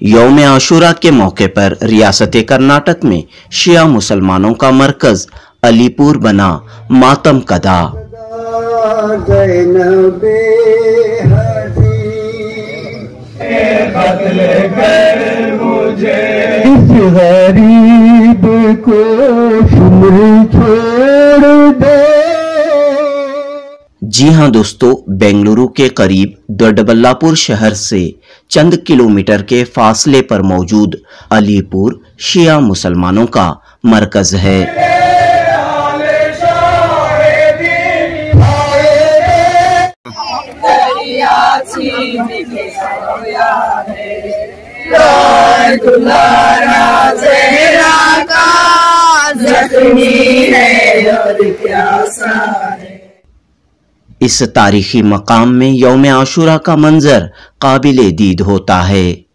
यौम आशूरा के मौके पर रियासत कर्नाटक में शिया मुसलमानों का मरकज अलीपुर बना मातम कदा। गरीब को छोड़ दे। जी हाँ दोस्तों, बेंगलुरु के करीब दोड्डबल्लापुर शहर से चंद किलोमीटर के फासले पर मौजूद अलीपुर शिया मुसलमानों का मरकज है। इस तारीखी मकाम में यौम आशूरा का मंजर काबिले दीद होता है।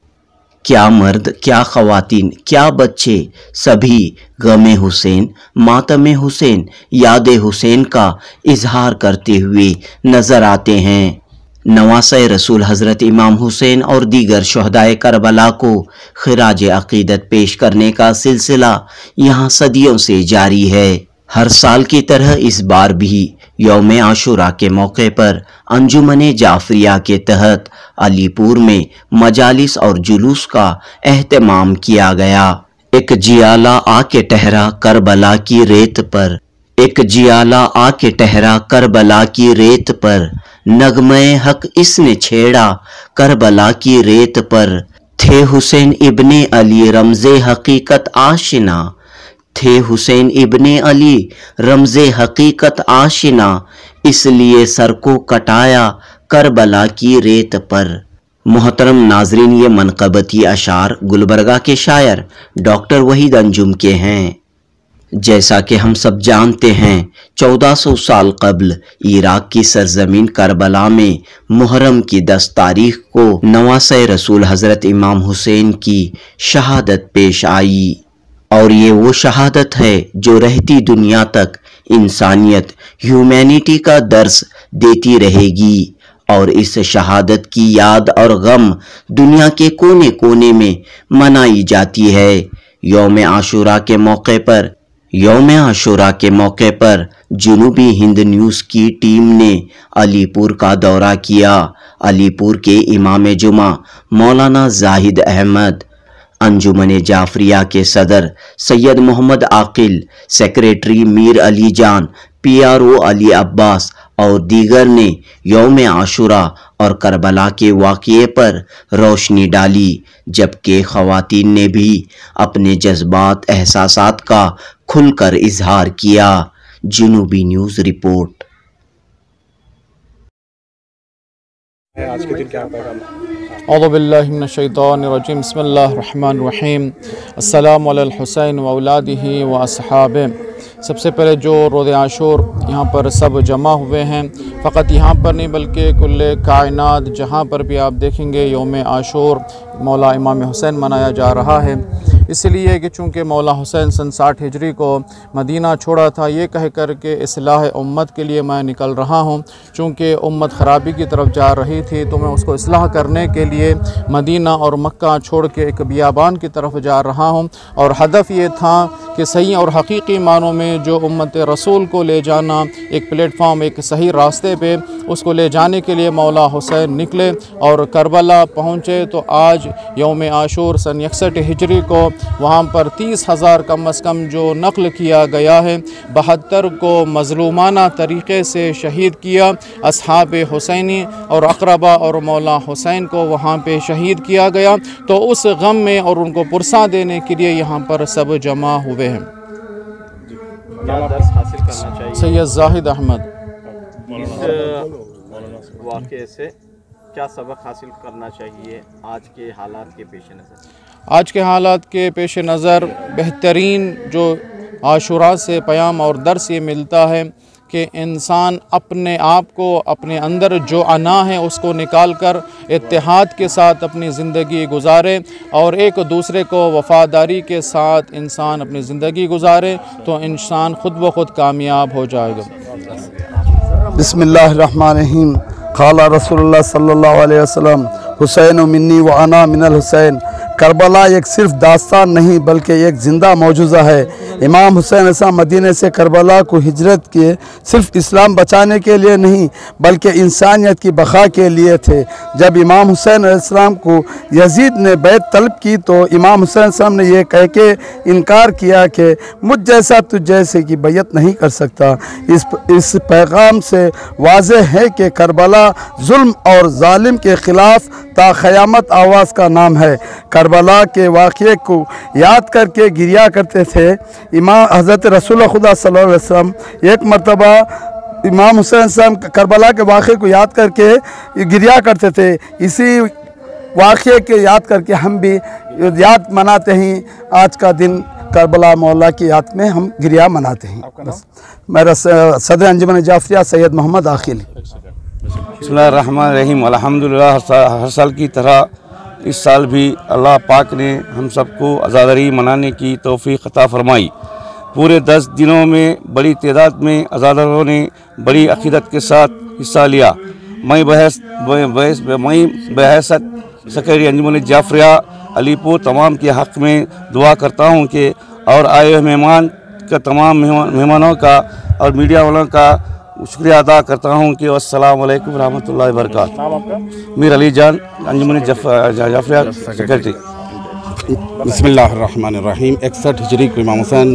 क्या मर्द, क्या ख़वातीन, क्या बच्चे, सभी गमे हुसैन, मातमे हुसैन, यादे हुसैन का इजहार करते हुए नजर आते हैं। नवासे रसूल हज़रत इमाम हुसैन और दीगर शहदाए करबला को खिराज अकीदत पेश करने का सिलसिला यहाँ सदियों से जारी है। हर साल की तरह इस बार भी यौम आशूरा के मौके पर अंजुमने जाफरिया के तहत अलीपुर में मजालिस और जुलूस का एहतमाम किया गया। एक जियाला आके ठहरा करबला की रेत पर, एक जियाला आके ठहरा करबला की रेत पर, नगमे हक इसने छेड़ा करबला की रेत पर। थे हुसैन इब्ने अली रमज़े हकीकत आशिना, थे हुसैन इब्ने अली रमज़े हकीकत आशिना, इसलिए सर को कटाया करबला की रेत पर। मोहतरम नाजरीन, ये मनक़बती अशार गुलबर्गा के शायर डॉक्टर वहीद अंजुम के हैं। जैसा कि हम सब जानते हैं, 1400 साल कबल इराक की सरजमीन करबला में मुहर्रम की 10 तारीख को नवासे रसूल हज़रत इमाम हुसैन की शहादत पेश आई और ये वो शहादत है जो रहती दुनिया तक इंसानियत, ह्यूमैनिटी का दर्स देती रहेगी। और इस शहादत की याद और गम दुनिया के कोने कोने में मनाई जाती है। यौम आशूरा के मौके पर जुनूबी हिंद न्यूज़ की टीम ने अलीपुर का दौरा किया। अलीपुर के इमाम जुमा मौलाना जाहिद अहमद, अंजुमने जाफरिया के सदर सैयद मोहम्मद आकिल, सेक्रेटरी मीर अली जान, PRO अली अब्बास और दीगर ने यौम आशूरा और करबला के वाक़ये पर रोशनी डाली, जबकि ख़वातीन ने भी अपने जज्बात एहसासात का खुलकर इजहार किया। जुनूबी न्यूज़ रिपोर्ट। आज के दिन क्या पैगाम? औज़ु बिल्लाहि मिनश शैतानिर रजीम, बिस्मिल्लाहिर रहमानिर रहीम, अस्सलामु अलल हुसैन व औलादिही व अस्हाबिही। सबसे पहले जो रोज़ आशूर यहाँ पर सब जमा हुए हैं, फ़कत यहाँ पर नहीं बल्कि कुल्ले कायनात जहाँ पर भी आप देखेंगे यौम आशूर मौला इमाम हुसैन मनाया जा रहा है। इसलिए कि चूँकि मौला हुसैन सन 60 हिजरी को मदीना छोड़ा था, ये कह कर के इस्लाह उम्मत के लिए मैं निकल रहा हूँ। चूँकि उम्मत ख़राबी की तरफ जा रही थी तो मैं उसको इस्लाह करने के लिए मदीना और मक्का छोड़ के एक बियाबान की तरफ जा रहा हूँ। और हदफ ये था कि सही और हकीकी मानों में जो उम्मत रसूल को ले जाना एक प्लेटफॉर्म, एक सही रास्ते पे उसको ले जाने के लिए मौला हुसैन निकले और करबला पहुँचे। तो आज यौम आशूर सन 61 हिजरी को वहाँ पर 30,000 कम अज़ कम जो नक़ल किया गया है, 72 को मज़लूमाना तरीक़े से शहीद किया। अस्हाब हुसैनी और अक़रबा और मौला हुसैन को वहाँ पे शहीद किया गया। तो उस गम में और उनको पुरसा देने के लिए यहाँ पर सब जमा हुए हैं। क्या दर्स हासिल करना चाहिए सैयद जाहिद अहमद? इस वाक़े से क्या सबक हासिल करना चाहिए आज के हालात के पेश नज़र? आज के हालात के पेश नज़र बेहतरीन जो आशूरा से पयाम और दर्स ये मिलता है कि इंसान अपने आप को, अपने अंदर जो अना है उसको निकाल कर इत्तेहाद के साथ अपनी ज़िंदगी गुजारे और एक दूसरे को वफ़ादारी के साथ इंसान अपनी ज़िंदगी गुजारे तो इंसान ख़ुद ब खुद कामयाब हो जाएगा। बिस्मिल्लाहिर्रहमानिर्रहीम। क़ाला रसूलुल्लाह सल्लल्लाहु अलैहि वसल्लम हुसैन मिन्नी व अना मिनल हुसैन। करबला एक सिर्फ दास्तान नहीं बल्कि एक ज़िंदा मौजूज़ा है। इमाम हुसैन अलैहिस्सलाम मदीने से करबला को हिजरत किए सिर्फ इस्लाम बचाने के लिए नहीं बल्कि इंसानियत की बका के लिए थे। जब इमाम हुसैन अलैहिस्सलाम को यजीद ने बैत तलब की तो इमाम हुसैन अलैहिस्सलाम ने यह कह के इनकार किया कि मुझ जैसा तुझ जैसे की बैत नहीं कर सकता। इस पैगाम से वाज़ेह है कि करबला जुल्म और जालिम के ख़िलाफ़ ता क़यामत आवाज़ का नाम है। करबला के वाक़े को याद करके गिरिया करते थे। इमाम हज़रत रसूल खुदा सल्लल्लाहु अलैहि वसल्लम एक मरतबा इमाम हुसैन साहब करबला के वाक़े को याद करके गिरिया करते थे। इसी वाक़े के याद करके हम भी याद मनाते हैं। आज का दिन करबला मौला की याद में हम गिरिया मनाते हैं। बस मेरा सदर अंजुमन जाफरिया सैयद मोहम्मद आखिल। बिस्मिल्लाहिर्रहमानिर्रहीम। अल्हम्दुलिल्लाह हर साल की तरह इस साल भी अल्लाह पाक ने हम सबको अज़ादरी मनाने की तौफ़ीक़ अता फ़रमाई। पूरे 10 दिनों में बड़ी तादाद में अज़ादरों ने बड़ी अक़ीदत के साथ हिस्सा लिया। मैं बहैसियत सेक्रेटरी अंजुमन जाफरिया अलीपुर तमाम के हक़ में दुआ करता हूँ कि और आए हुए मेहमान का तमाम मेहमानों का और मीडिया वालों का शुक्रिया अदा करता हूँ कि अस्सलाम वालेकुम रहमतुल्लाहि व बरकातहू। मीर अली जान अंजुमन जाफरिया सेक्रेटरी। बिस्मिल्लाहिर्रहमानिर्रहीम। 61 हिजरी को इमाम हुसैन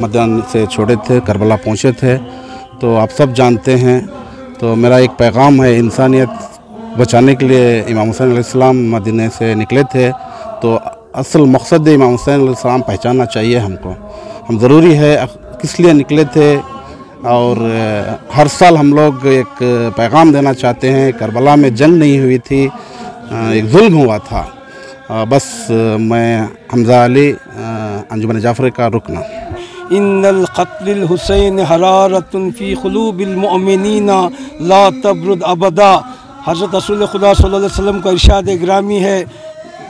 मदीना से छोड़े थे, करबला पहुँचे थे। तो आप सब जानते हैं। तो मेरा एक पैगाम है, इंसानियत बचाने के लिए इमाम हुसैन अलैहिस्सलाम मदीने से निकले थे। तो असल मकसद इमाम हुसैन अलैहिस्सलाम पहचानना चाहिए हमको। हम ज़रूरी है किस लिए निकले थे। और हर साल हम लोग एक पैगाम देना चाहते हैं। करबला में जंग नहीं हुई थी, एक जुल्म हुआ था। बस मैं हमज़ा अली अंजुमन जाफर का रुकना। इन्नल क़त्लिल हुसैन हरारतुन फ़ी क़ुलूबिल मुअमिनीना ला तबरुद अबदा। हज़रत रसूल खुदा सल्लल्लाहु अलैहि वसल्लम का इरशाद गिरामी है,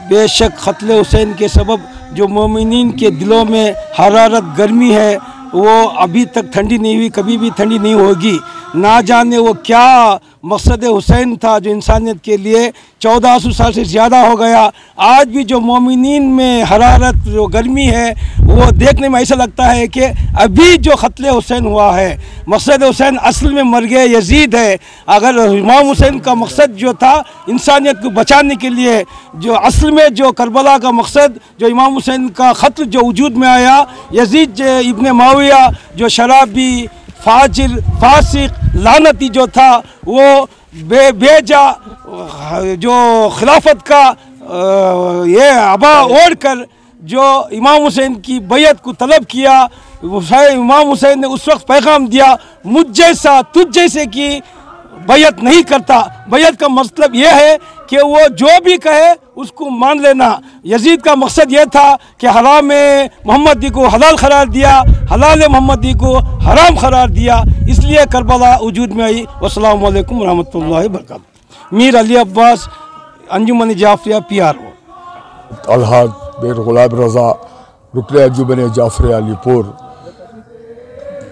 बेशक क़त्ल हुसैन के सबब जो मोमिनीन के दिलों में हरारत गर्मी है वो अभी तक ठंडी नहीं हुई, कभी भी ठंडी नहीं होगी। ना जाने वो क्या मकसद हुसैन था जो इंसानियत के लिए 1400 साल से ज़्यादा हो गया। आज भी जो मोमिनीन में हरारत जो गर्मी है वो देखने में ऐसा लगता है कि अभी जो क़त्ल हुसैन हुआ है, मकसद हुसैन असल में मर गए यजीद है। अगर इमाम हुसैन का मकसद जो था इंसानियत को बचाने के लिए, जो असल में जो करबला का मकसद जो इमाम हुसैन का ख़त्ल जो वजूद में आया, यजीद इब्न मुआविया जो शराबी फाजिर फासिक लानती जो था वो बेजा जो खिलाफत का ये अबा ओढ़ कर जो इमाम हुसैन की बैत को तलब किया। इमाम हुसैन ने उस वक्त पैगाम दिया, मुझ जैसा तुझ जैसे की बैत नहीं करता। बैत का मतलब यह है कि वो जो भी कहे उसको मान लेना। यजीद का मकसद ये था कि हराम मोहम्मदी को हलाल करार दिया, हलाल मोहम्मदी को हराम करार दिया, इसलिए करबला वजूद में आई। अस्सलामु अलैकुम रहमतुल्लाहि व बरकातहू। मीर अली अब्बास अंजुमन जाफरिया PRO। अलहाज मीर गुलाम रज़ा रुकन अंजुमन जाफरिया अलीपुर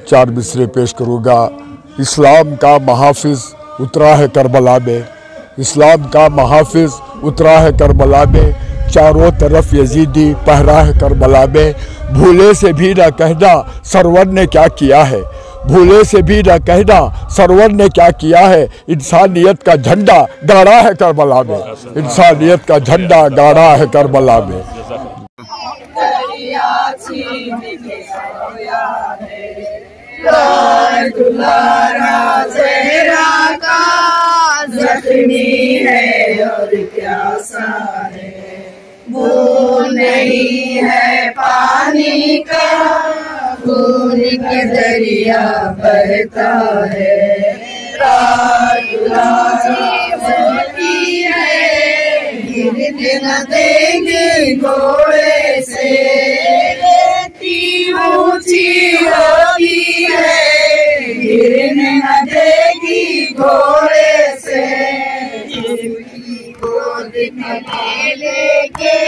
4 मिसरे पेश करूँगा। इस्लाम का महाफिज उतरा है करबला में, इस्लाम का महाफिज उतरा है करबला में। चारों तरफ यजीदी पहरा है करबला में। भूले से भी ना कहना सरवर ने क्या किया है, भूले से भी ना कहना सरवर ने क्या किया है। इंसानियत का झंडा गाड़ा है करबला में, इंसानियत का झंडा गाड़ा है करबला में। जख्मी है और प्यासा है, वो नहीं है पानी का, खून का दरिया बहता है। होती है गिरने न देंगे घोड़े से, ऊंची होती है गिरने न देगी घोड़े से। गोद में ले लेंगे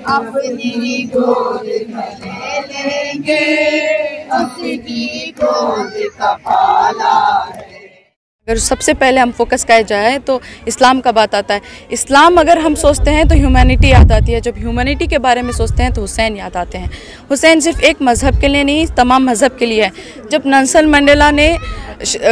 अपनी गोद में ले लेंगे, अपनी गोद का पाला है। अगर सबसे पहले हम फोकस किया जाए तो इस्लाम का बात आता है। इस्लाम अगर हम सोचते हैं तो ह्यूमैनिटी याद आती है। जब ह्यूमैनिटी के बारे में सोचते हैं तो हुसैन याद आते हैं। हुसैन सिर्फ एक मज़हब के लिए नहीं, तमाम मज़हब के लिए है। जब नेल्सन मंडेला ने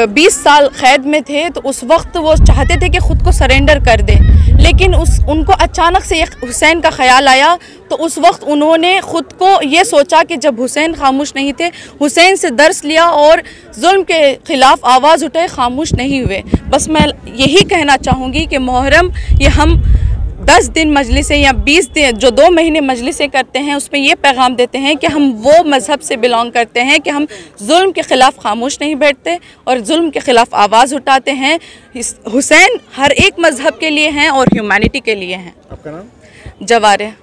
20 साल क़ैद में थे तो उस वक्त वो चाहते थे कि ख़ुद को सरेंडर कर दें, लेकिन उनको अचानक से हुसैन का ख़्याल आया। तो उस वक्त उन्होंने ख़ुद को ये सोचा कि जब हुसैन खामोश नहीं थे, हुसैन से दर्स लिया और जुल्म के ख़िलाफ़ आवाज़ उठाए, खामोश नहीं हुए। बस मैं यही कहना चाहूँगी कि मुहर्रम ये हम 10 दिन मजलिसें या 20 दिन जो 2 महीने मजलिसें करते हैं, उसमें ये पैगाम देते हैं कि हम वो मज़हब से बिलोंग करते हैं कि हम जुल्म के ख़िलाफ़ खामोश नहीं बैठते और जुल्म के ख़िलाफ़ आवाज़ उठाते हैं। हुसैन हर एक मज़हब के लिए हैं और ह्यूमैनिटी के लिए हैं। आपका नाम? जवारे।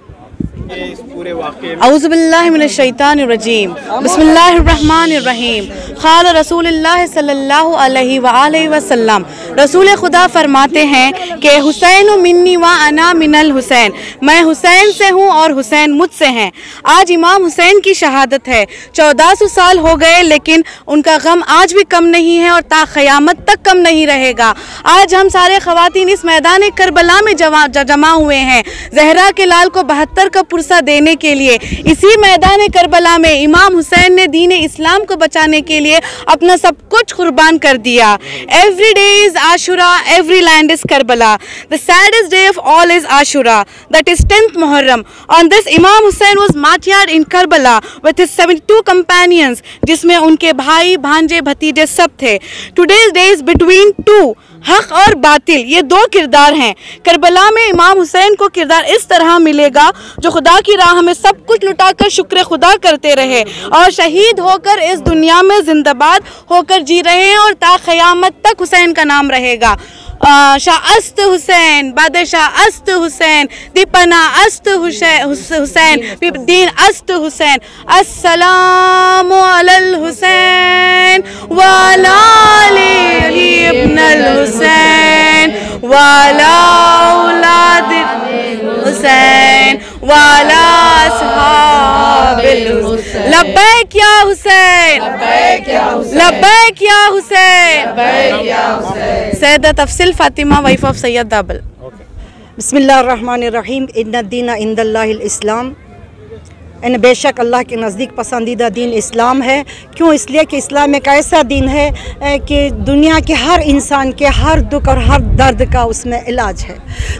इस पूरे वाक़े औज़ुबिल्लाहि मिनश्शैतानिर्रजीम बिस्मिल्लाहिर्रहमानिर्रहीम। क़ाल रसूलुल्लाह सल्लल्लाहु अलैहि वसल्लम, रसूल खुदा फरमाते हैं कि हुसैन मिन्नी व अना मिनल हुसैन, मैं हुसैन से हूँ और हुसैन मुझसे हैं। आज इमाम हुसैन की शहादत है। 1400 साल हो गए लेकिन उनका गम आज भी कम नहीं है और ता क़यामत तक कम नहीं रहेगा। आज हम सारे ख़वातीन इस मैदान करबला में जमा हुए हैं ज़हरा के लाल को 72 का पुरसा देने के लिए। इसी मैदान करबला में इमाम हुसैन ने दीन इस्लाम को बचाने के लिए अपना सब कुछ कुर्बान कर दिया। Every day is Ashura, every land is Karbala. The saddest day of all is Ashura, that is 10th Muharram. On this Imam Hussain was martyred in Karbala with his 72 companions, जिसमें उनके भाई, भांजे, भतीजे सब थे। टुडेज डे इज बिटवीन 2, हक और बातिल, ये 2 किरदार हैं। करबला में इमाम हुसैन को किरदार इस तरह मिलेगा जो खुदा की राह में सब कुछ लुटाकर शुक्र खुदा करते रहे और शहीद होकर इस दुनिया में जिंदाबाद होकर जी रहे हैं और ता क़यामत तक हुसैन का नाम रहेगा। शाह अस्त हुसैन, बादशाह अस्त हुसैन, दीपना अस्त हुसैन, दीन अस्त हुसैन। अस्सलामु अलल हुसैन वाला अली इब्नुल हुसैन वाला औलाद हुसैन वाला अस्हाबिल हुसैन। लब्बैक या हुसैन, लब्बैक या हुसैन, लब्बैक या हुसैन, लब्बैक या हुसैन। सैयदा तफसील फातिमा, वाइफ ऑफ सैयद दाबल। बिस्मिल्लाहिर्रहमानिर्रहीम। इन्ना दीन इंदल्लाहिल इस्लाम, इन बेशक अल्लाह के नज़दीक पसंदीदा दीन इस्लाम है। क्यों? इसलिए कि इस्लाम एक ऐसा दीन है कि दुनिया के हर इंसान के हर दुख और हर दर्द का उसमें इलाज है।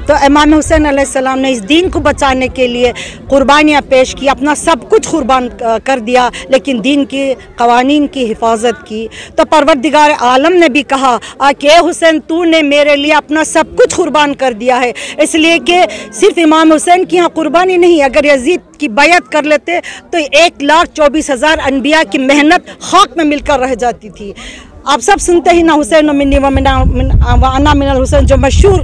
तो इमाम हुसैन अलैहिस्सलाम ने इस दीन को बचाने के लिए कुर्बानियाँ पेश की, अपना सब कुछ कुर्बान कर दिया, लेकिन दीन के कवानीन की हिफाजत की। तो परवरदिगार आलम ने भी कहा कि हुसैन तूने मेरे लिए अपना सब कुछ कुर्बान कर दिया है। इसलिए कि सिर्फ इमाम हुसैन की यहाँ कुर्बानी नहीं, अगर यजीद की बैत कर लेते तो 1,24,000 अनबिया की मेहनत खाक में मिलकर रह जाती थी। आप सब सुनते ही ना, हुसैन मिन्नी व अना मिनल हुसैन, जो मशहूर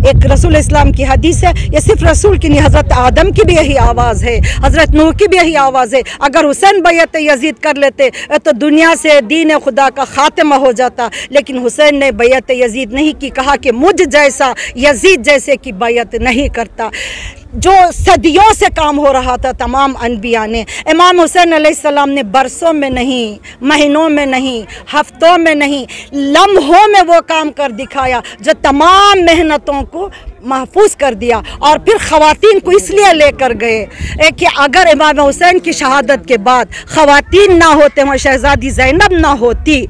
एक रसूल इस्लाम की हदीस है। ये सिर्फ रसूल की नहीं, हज़रत आदम की भी यही आवाज़ है, हज़रत नूह की भी यही आवाज़ है। अगर हुसैन बैत यजीद कर लेते तो दुनिया से दीन खुदा का खात्मा हो जाता, लेकिन हुसैन ने बैत यजीद नहीं की। कहा कि मुझ जैसा यजीद जैसे की बैत नहीं करता। जो सदियों से काम हो रहा था तमाम अनबिया ने, इमाम हुसैन अलैहिस्सलाम ने बरसों में नहीं, महीनों में नहीं, हफ्तों में नहीं, लम्हों में वो काम कर दिखाया जो तमाम मेहनतों को महफूज कर दिया। और फिर ख़वातीन को इसलिए लेकर गए कि अगर इमाम हुसैन की शहादत के बाद ख़वातीन ना होते, वहाँ शहज़ादी ज़ैनब ना होती,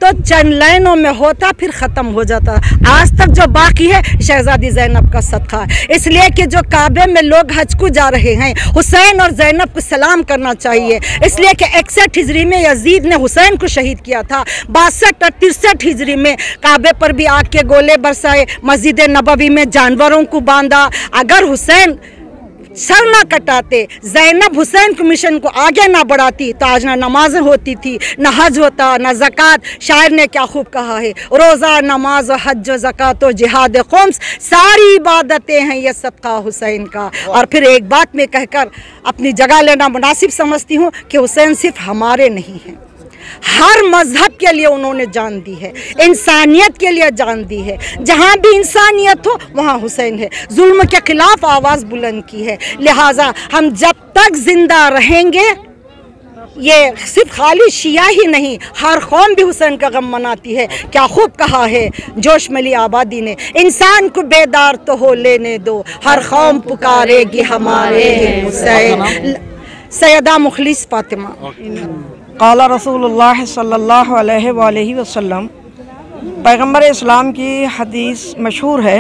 तो चंद लाइनों में होता, फिर ख़त्म हो जाता। आज तक जो बाकी है शहज़ादी ज़ैनब का सदका है। इसलिए कि जो काबे में लोग हज को जा रहे हैं, हुसैन और ज़ैनब को सलाम करना चाहिए। इसलिए कि 61 हिजरी में यजीद ने हुसैन को शहीद किया था। 62 और 63 हिजरी में काबे पर भी आग के गोले बरसाए, मस्जिद नबवी में जानवरों को बांधा। अगर हुसैन सर ना कटाते, ज़ैनब हुसैन के मिशन को आगे ना बढ़ाती, तो आज ना नमाज़ें होती थी, ना हज होता, ना ज़कात। शायर ने क्या खूब कहा है, रोज़ा, नमाज, हज, ज़कात और जिहाद ख़ुम्स, सारी इबादतें हैं ये सदका हुसैन का। और फिर एक बात में कहकर अपनी जगह लेना मुनासिब समझती हूँ कि हुसैन सिर्फ हमारे नहीं हैं, हर मजहब के लिए उन्होंने जान दी है, इंसानियत के लिए जान दी है। जहाँ भी इंसानियत हो वहाँ हुसैन है। जुल्म के खिलाफ आवाज़ बुलंद की है। लिहाजा हम जब तक जिंदा रहेंगे ये सिर्फ खाली शिया ही नहीं, हर कौम भी हुसैन का गम मनाती है। क्या खूब कहा है जोश मली आबादी ने, इंसान को बेदार तो हो लेने दो, हर कौम पुकारेगी हमारे हुसैन। सैयदा मुखलिस फातिमा। क़ाला रसूलुल्लाह सल्लल्लाहु अलैहि वसल्लम, पैगम्बर इस्लाम की हदीस मशहूर है,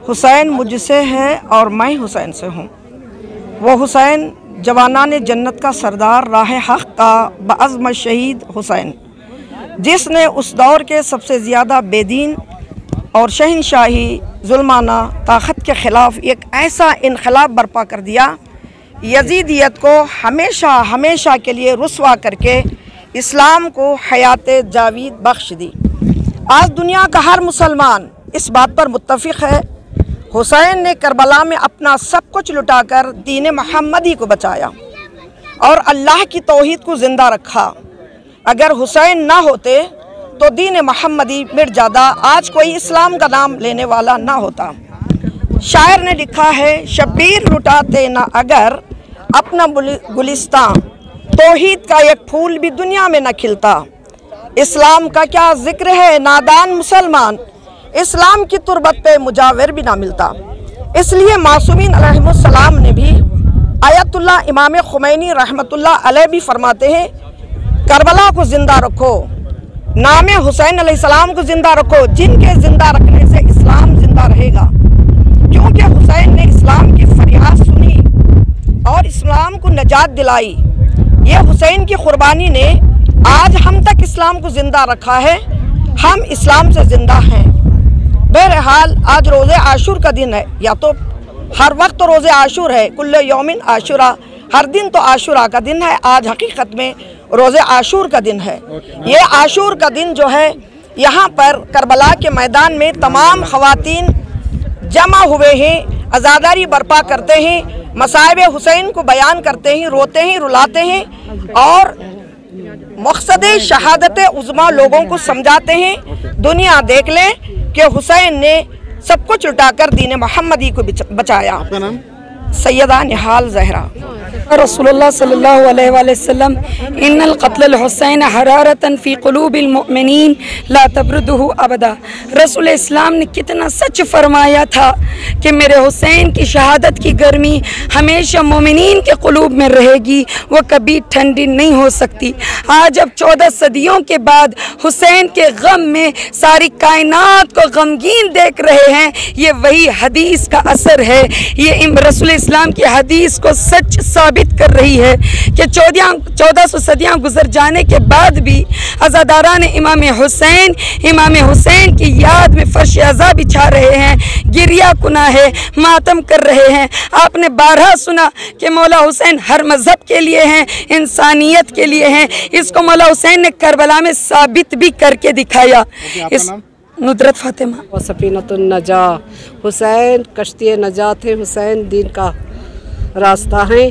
हुसैन मुझसे है और मैं हुसैन से हूँ। वो हुसैन जवानाने जन्नत का सरदार, राह हक़ का बअज़्म शहीद हुसैन, जिसने उस दौर के सबसे ज़्यादा बेदीन और शहनशाही जुल्माना ताकत के ख़िलाफ़ एक ऐसा इनक़लाब बर्पा कर दिया, यजीदियत को हमेशा हमेशा के लिए रुस्वा करके इस्लाम को हयात जावीद बख्श दी। आज दुनिया का हर मुसलमान इस बात पर मुत्तफ़िक़ है, हुसैन ने करबला में अपना सब कुछ लुटाकर दीन मोहम्मदी को बचाया और अल्लाह की तौहीद को ज़िंदा रखा। अगर हुसैन ना होते तो दीन मोहम्मदी मिट जाता, आज कोई इस्लाम का नाम लेने वाला ना होता। शायर ने लिखा है, शब्बीर लुटाते ना अगर अपना गुलिस्तान, तौहीद का एक फूल भी दुनिया में न खिलता। इस्लाम का क्या जिक्र है नादान मुसलमान, इस्लाम की तुरबत पे मुजाविर भी ना मिलता। इसलिए मासूमीन अलैहिमुस्सलाम ने भी, आयतुल्लाह इमाम खुमैनी रहमतुल्लाह अलैह भी फरमाते हैं, करबला को ज़िंदा रखो, नाम हुसैन अलैहिस्सलाम को ज़िंदा रखो, जिनके ज़िंदा रखने से इस्लाम ज़िंदा रहेगा। क्योंकि हुसैन ने इस्लाम की फरियाद सुनी और इस्लाम को नजात दिलाई। ये हुसैन की कुर्बानी ने आज हम तक इस्लाम को ज़िंदा रखा है, हम इस्लाम से ज़िंदा हैं। बहरहाल आज रोज़े आशूर का दिन है, या तो हर वक्त तो रोज़े आशूर है, कुल्ले यौमिन आशूरा, हर दिन तो आशूरा का दिन है। आज हकीकत में रोज़े आशूर का दिन है। ये आशूर का दिन जो है, यहाँ पर करबला के मैदान में तमाम ख़वातीन जमा हुए हैं, अज़ादारी बर्पा करते हैं, मसाइब हुसैन को बयान करते हैं, रोते हैं, रुलाते हैं और मकसद शहादत उज़्मा लोगों को समझाते हैं। दुनिया देख लें कि हुसैन ने सब कुछ लुटाकर दीन मोहम्मदी को बचाया। सैयदा निहाल ज़हरा। रसूलुल्लाह सल्लल्लाहु अलैहि वसल्लम, इन्नल क़त्ल हुसैन हरारतन फ़ी क़ुलूबिल मुअमिनीन ला तबरुदुहु अबदा। रसूल इस्लाम ने कितना सच फरमाया था कि मेरे हुसैन की शहादत की गर्मी हमेशा मोमिनीन के क़ुलूब में रहेगी, वो कभी ठंडी नहीं हो सकती। आज अब 14 सदियों के बाद हुसैन के गम में सारी कायनात को गमगीन देख रहे हैं, ये वही हदीस का असर है। ये रसूल इस्लाम की हदीस को सच साबित कर रही है कि 1400 सदियाँ गुजर जाने के बाद भी अज़ादारान इमाम हुसैन की याद में फर्श अज़ा बिछा रहे हैं, गिरिया कुना है, मातम कर रहे हैं। आपने बारहा सुना कि मौला हुसैन हर मज़हब के लिए हैं, इंसानियत के लिए हैं। इसको मौला हुसैन ने करबला में साबित भी करके दिखाया। इस नुदरत फातिमा। सफीनतुन नजा, हुसैन कश्ती नजात है, हुसैन दीन का रास्ता है।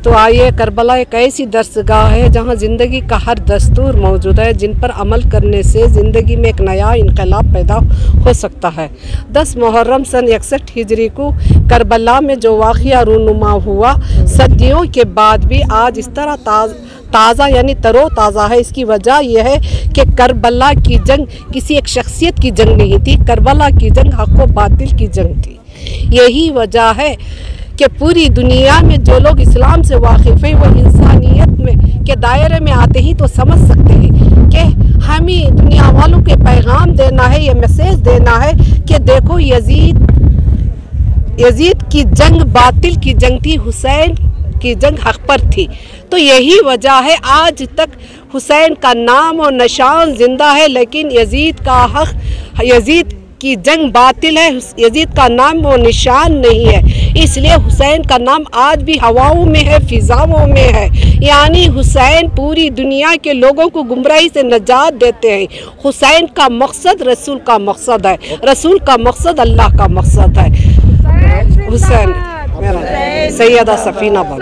तो आइए, करबला एक ऐसी दरसगाह है जहाँ ज़िंदगी का हर दस्तूर मौजूद है, जिन पर अमल करने से ज़िंदगी में एक नया इनकलाब पैदा हो सकता है। 10 मुहर्रम सन 61 हिजरी को करबला में जो वाक़या रूनुमा हुआ, सदियों के बाद भी आज इस तरह ताज़ा यानी तरो ताज़ा है। इसकी वजह यह है कि करबला की जंग किसी एक शख्सियत की जंग नहीं थी, करबला की जंग हक़ व बातिल की जंग थी। यही वजह है कि पूरी दुनिया में जो लोग इस्लाम से वाकिफ़ हैं, वो इंसानियत में के दायरे में आते ही तो समझ सकते हैं कि हमें दुनिया वालों के पैगाम देना है, ये मैसेज देना है कि देखो यजीद की जंग बातिल की जंग थी, हुसैन की जंग हक़ पर थी। तो यही वजह है आज तक हुसैन का नाम और निशान जिंदा है, लेकिन यजीद का हक़, यजीद की जंग बातिल है, यजीद का नाम और निशान नहीं है। इसलिए हुसैन का नाम आज भी हवाओं में है, फिजाओं में है। यानी हुसैन पूरी दुनिया के लोगों को गुमराही से नजात देते हैं। हुसैन का मकसद रसूल का मकसद है, रसूल का मकसद अल्लाह का मकसद है। हुसैन मेरा सैयदा सफीना बन।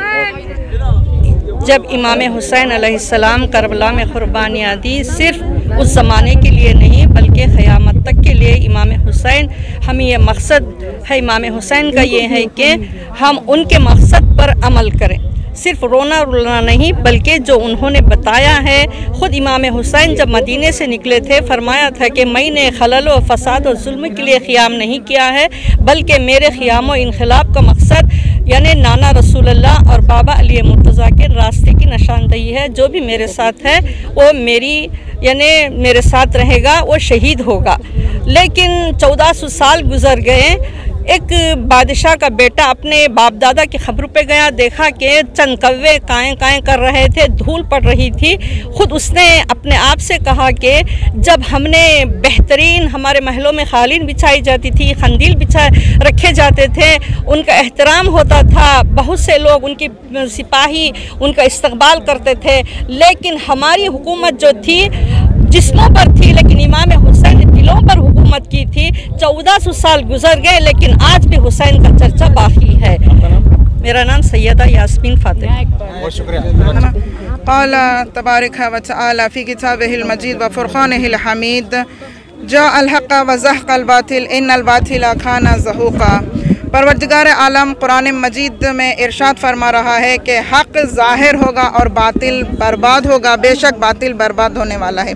जब इमाम हुसैन अलैहिस्सलाम करबला में कुर्बानियाँ दी, सिर्फ उस ज़माने के लिए नहीं बल्कि क़यामत तक के लिए इमाम हुसैन, हमें ये मकसद है इमाम हुसैन का ये है कि हम उनके मकसद पर अमल करें। सिर्फ रोना रुलाना नहीं बल्कि जो उन्होंने बताया है, ख़ुद इमाम हुसैन जब मदीने से निकले थे फरमाया था कि मैंने खलल व फसाद और जुल्म के लिए क़ियाम नहीं किया है, बल्कि मेरे क़ियाम व इनक़िलाब का मकसद यानी नाना रसूलुल्लाह और बाबा अली मुर्तज़ा के रास्ते की निशानदही है। जो भी मेरे साथ है वो मेरे साथ रहेगा, वो शहीद होगा। लेकिन 1400 साल गुजर गए। एक बादशाह का बेटा अपने बाप दादा की खबरों पे गया, देखा कि चंद कौवे काएँ काएँ कर रहे थे, धूल पड़ रही थी। ख़ुद उसने अपने आप से कहा कि जब हमने बेहतरीन हमारे महलों में क़ालीन बिछाई जाती थी, खंदील रखे जाते थे, उनका एहतराम होता था, बहुत से लोग उनकी सिपाही उनका इस्तकबाल करते थे, लेकिन हमारी हुकूमत जो थी जिस्मों पर थी, लेकिन इमाम हुसैन ने दिलों पर हुकूमत की थी। 1400 साल गुजर गए लेकिन आज भी हुसैन का चर्चा बाकी है। मेरा नाम सैयदा यास्मीन फातिमा। बहुत शुक्रिया। क़ाल तबारक व तआला फ़ी किताबिहिल मजीद व फ़ुरक़ानिहिल हमीद जाअल हक़्क़ व ज़हक़ल बातिल इन्नल बातिला काना ज़हूक़ा। परवरदिगार आलम कुरान मजीद में इरशाद फरमा रहा है कि हक़ ज़ाहिर होगा और बातिल बर्बाद होगा, बेशक बातिल बर्बाद होने वाला है।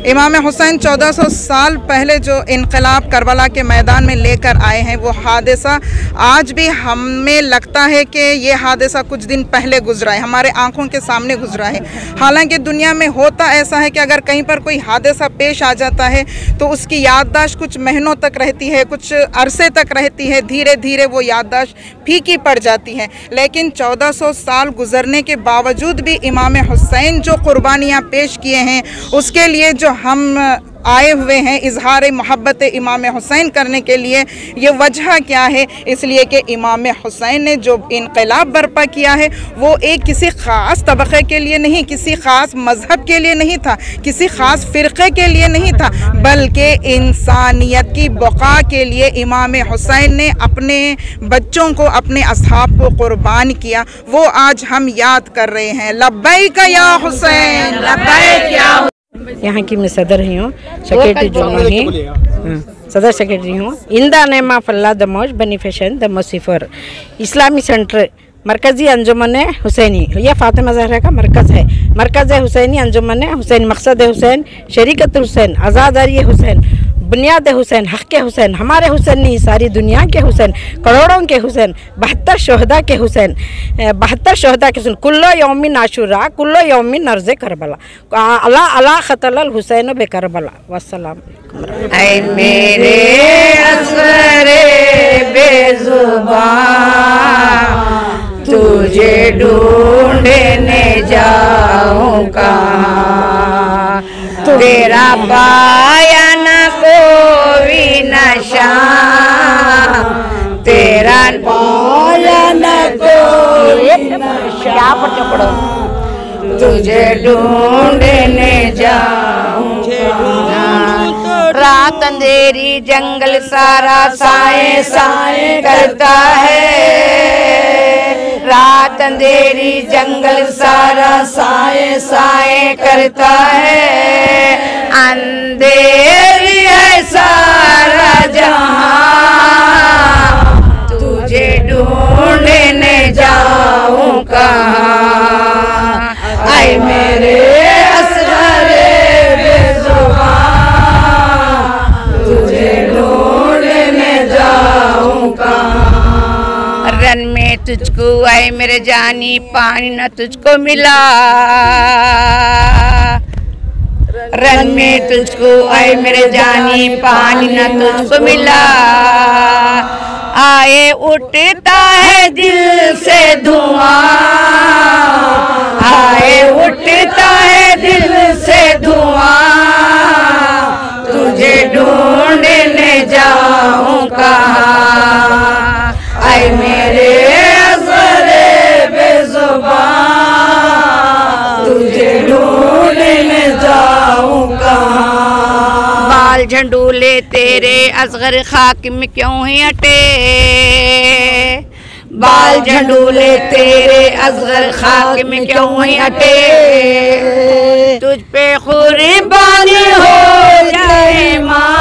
इमाम हुसैन 1400 साल पहले जो इनकलाब करबला के मैदान में लेकर आए हैं, वो हादसा आज भी हमें लगता है कि ये हादसा कुछ दिन पहले गुजरा है, हमारे आंखों के सामने गुजरा है। हालांकि दुनिया में होता ऐसा है कि अगर कहीं पर कोई हादसा पेश आ जाता है तो उसकी याददाश्त कुछ महीनों तक रहती है, कुछ अरसे तक रहती है, धीरे धीरे वो याददाश्त फीकी पड़ जाती है। लेकिन 1400 साल गुजरने के बावजूद भी इमाम हुसैन जो कुर्बानियाँ पेश किए हैं, उसके लिए जो हम आए हुए हैं इजहार मोहब्बत इमाम हुसैन करने के लिए, ये वजह क्या है? इसलिए कि इमाम हुसैन ने जो इनकलाब बर्पा किया है वो एक किसी ख़ास तबक़े के लिए नहीं, किसी ख़ास मज़हब के लिए नहीं था, किसी ख़ास फ़िरक़े के लिए नहीं था, बल्कि इंसानियत की बक़ा के लिए इमाम हुसैन ने अपने बच्चों को, अपने असहाब को कुर्बान किया। वो आज हम याद कर रहे हैं। लब्बैक या हुसैन, लब्बैक या। यहाँ की मैं सदर ही हूँ, सेक्रेटरी जो है, सदर सेक्रेटरी हूँ। इंदा नेमा फल्ला द मौज बेनिफिशन द मुसीफर इस्लामी सेंटर मरकज़ी अंजुमन हुसैनी, यह फातिमा ज़हरा का मरकज़ है। मरकज़ हुसैनी अंजुमन हुसैन, मकसद हुसैन, शरीकत हुसैन, आज़ादारी हुसैन, बुनियाद हुसैन, हक़ हुसैन, हमारे हुसैन नहीं सारी दुनिया के हुसैन, करोड़ों के हुसैन, 72 शहदा के हुसैन, 72 शहदा के हुसैन, कुल्लो यौमिन आशुरा, कुल्लो यौमिन नर्ज़े करबला, अला अला ख़तल हुसैन बे करबला। वस्सलाम। ऐ मेरे असगरे बेज़ुबान, तुझे ढूंढने जाऊं कहाँ, तेरा पाया न कोई नशा, तेरा पाया न कोई नशा, तुझे ढूंढने जाऊं। रात अंधेरी जंगल सारा साए साए करता है, रात अंधेरी जंगल सारा साए साए करता है, अंधेरी है सारा जहां, तुझे ढूंढने जाऊं कहाँ, ऐ मेरे असगरे बेज़ुबान, तुझे ढूंढने जाऊं कहाँ। रन में तुझको आए मेरे जानी, पानी न तुझको मिला, रन में तुझको आए मेरे जानी, पानी न तुझको मिला, आए उठता है दिल से धुआं, आए उठता है दिल से धुआं, तुझे ढूंढने जाऊं कहाँ, ऐ मेरे असगरे बेज़ुबान, तुझे ढूंढने जाऊं कहाँ। बाल झंडूले तेरे असगर खाक में क्यों ही अटे, बाल झंडूले तेरे असगर खाक में क्यों ही अटे, तुझ पे कुर्बानी हो जाए माँ,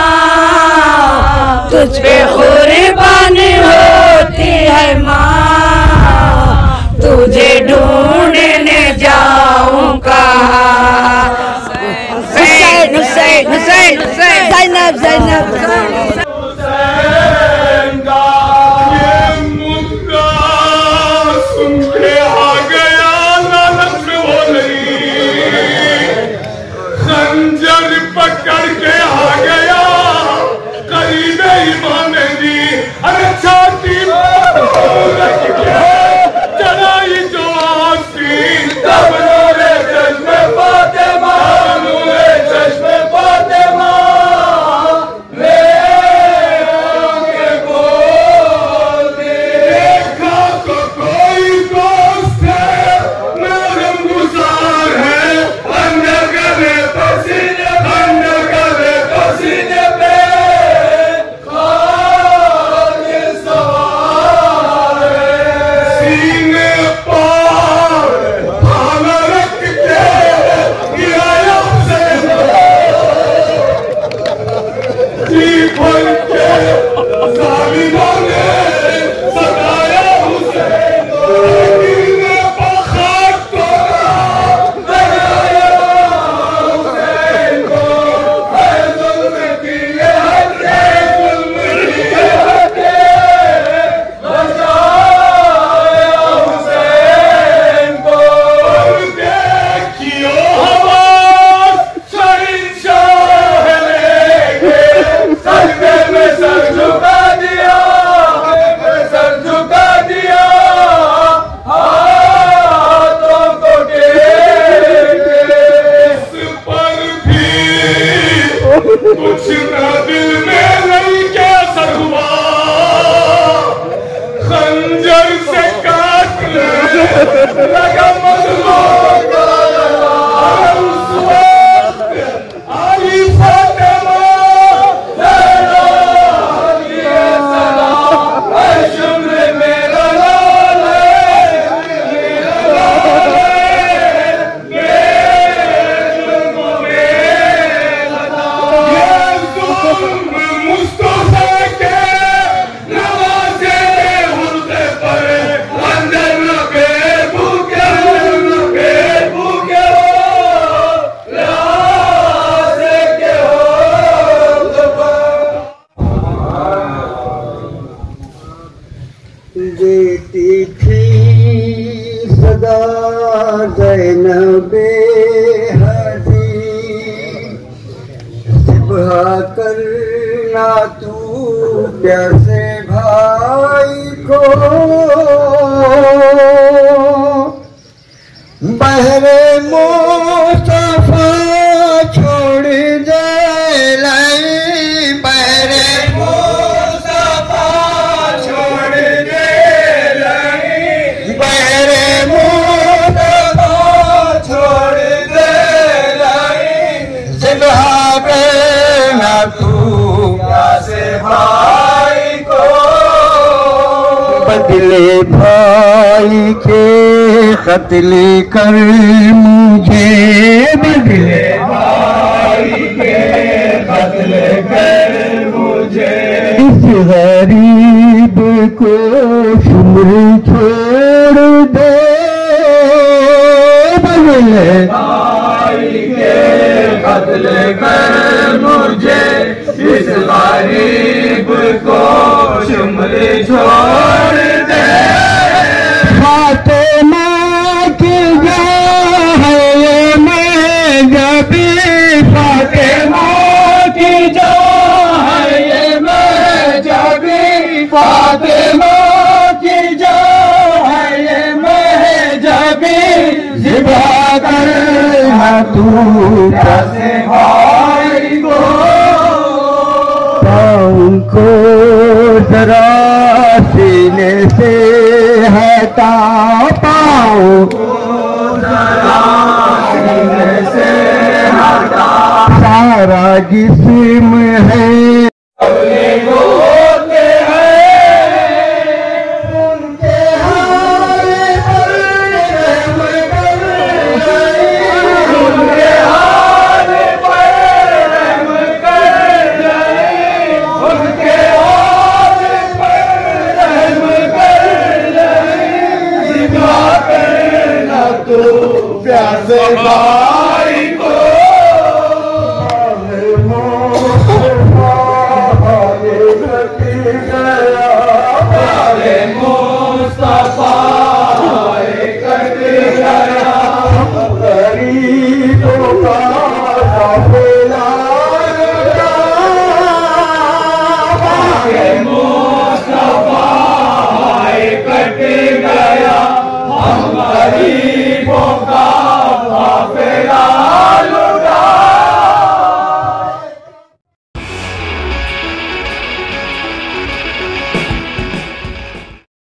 तुझ पे कुर्बानी होती है माँ, तुझे ढूंढ हुसैन हुसैन हुसैन ज़ैनब ज़ैनब पकड़ के आ गया करीब ईमान दी। अरे छाती चढ़ाई जो आस्तीन तब नूरे चश्मे फातिमा नूरे चश्मे फातिमा ले आके बोल दे। देखा तो कोई दोस्त है नरम गुजार है अंदर गले पसीने पसीने पे खाने सवार सीने पर भाला रख के गिराया उसे जी भर के जालिमों ने सताया उसे गिरने पर खाक तोड़ा बनाया हुसैन को। कुछ ना दिल में नहीं क्या असर हुआ खंजर से काट लगा मजलूम उस वक्त आई फातिमा ये सलाम शुक्र मेरा लाल मुस्तफा के नवाजे हुर्दे पर अंदर लगे भूखे लासे के देती थी सदा ज़ैनबे करना तू प्यासे भाई को बहरे मुस्तफा छोड़ दे लाई बहरे मुस्तफा छोड़ दे लाई बहरे मुस्तफा छोड़ दे लाई तू प्यासे भाई को बदले भाई के खत लेकर मुझे बदले भाई के खत लेकर मुझे इस गरीब को शुम्र छोड़ दे बदले भाई के खत लेकर मुझे इस गरीब को शुम्र छोड़ दे। फातिमा की है ये मैं जबी फातिमा की है ये मैं जबी फातिमा की है ये मैं जबी जिबा कर तू प्यासे भाई को पाँव को जरा सीने से हटा पाँव को जरा सीने से हटा सारा जिस्म है प्यासे